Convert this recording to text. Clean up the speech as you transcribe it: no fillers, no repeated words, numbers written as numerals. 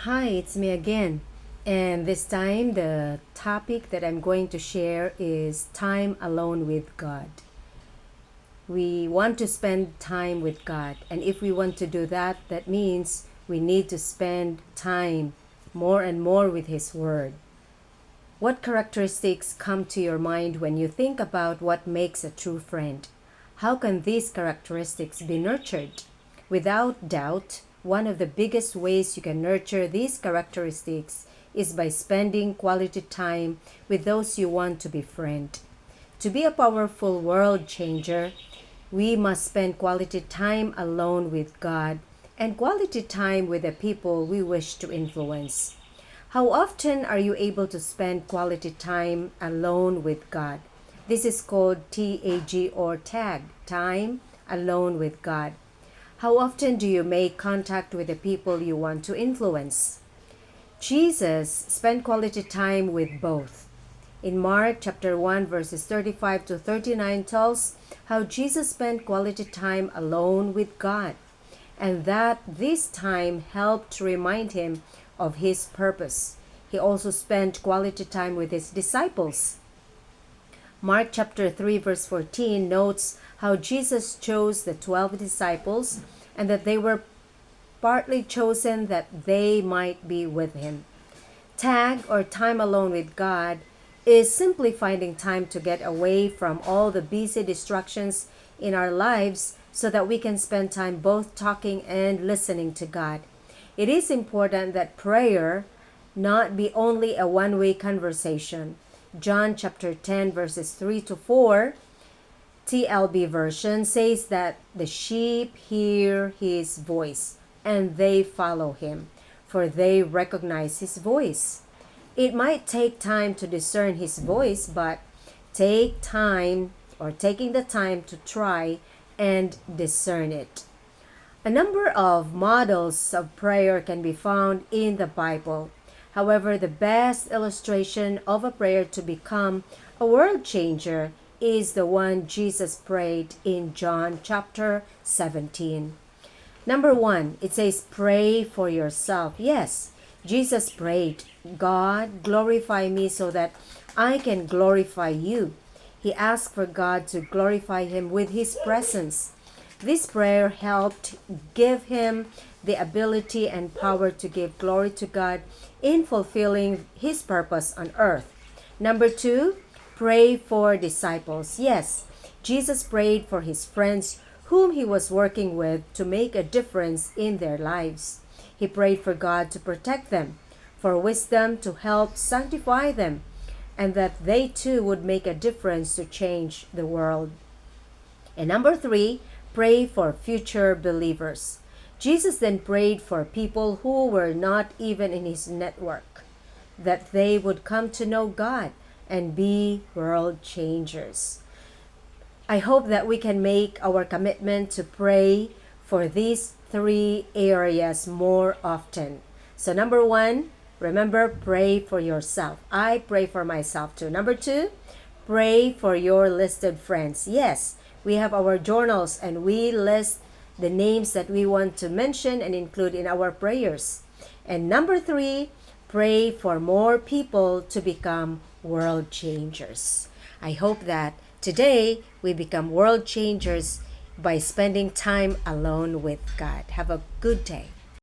Hi, it's me again. And this time, the topic that I'm going to share is time alone with God. We want to spend time with God. And if we want to do that, that means we need to spend time more and more with His Word. What characteristics come to your mind when you think about what makes a true friend? How can these characteristics be nurtured? Without doubt, one of the biggest ways you can nurture these characteristics is by spending quality time with those you want to befriend. To be a powerful world changer, we must spend quality time alone with God and quality time with the people we wish to influence. How often are you able to spend quality time alone with God? This is called TAG or TAG, time alone with God. How often do you make contact with the people you want to influence? Jesus spent quality time with both. In Mark chapter 1 verses 35 to 39 tells how Jesus spent quality time alone with God, and that this time helped remind him of his purpose. He also spent quality time with his disciples. Mark chapter 3 verse 14 notes how Jesus chose the 12 disciples and that they were partly chosen that they might be with him. Tag or time alone with God is simply finding time to get away from all the busy distractions in our lives so that we can spend time both talking and listening to God. It is important that prayer not be only a one-way conversation. John chapter 10 verses 3 to 4 TLB version says that the sheep hear his voice and they follow him, for they recognize his voice. It might take time to discern his voice, but taking the time to try and discern it. A number of models of prayer can be found in the Bible. However, the best illustration of a prayer to become a world changer is the one Jesus prayed in John chapter 17. Number 1, it says, pray for yourself. Yes, Jesus prayed, God, glorify me so that I can glorify you. He asked for God to glorify him with his presence. This prayer helped give him the ability and power to give glory to God in fulfilling his purpose on earth. Number 2, pray for disciples. Yes, Jesus prayed for his friends whom he was working with to make a difference in their lives. He prayed for God to protect them, for wisdom to help sanctify them, and that they too would make a difference to change the world. And number 3, pray for future believers. Jesus then prayed for people who were not even in his network, that they would come to know God and be world changers. I hope that we can make our commitment to pray for these 3 areas more often. So number 1, remember, pray for yourself. I pray for myself too. Number 2, pray for your listed friends. Yes, we have our journals and we list the names that we want to mention and include in our prayers. And number 3, pray for more people to become world changers. I hope that today we become world changers by spending time alone with God. Have a good day.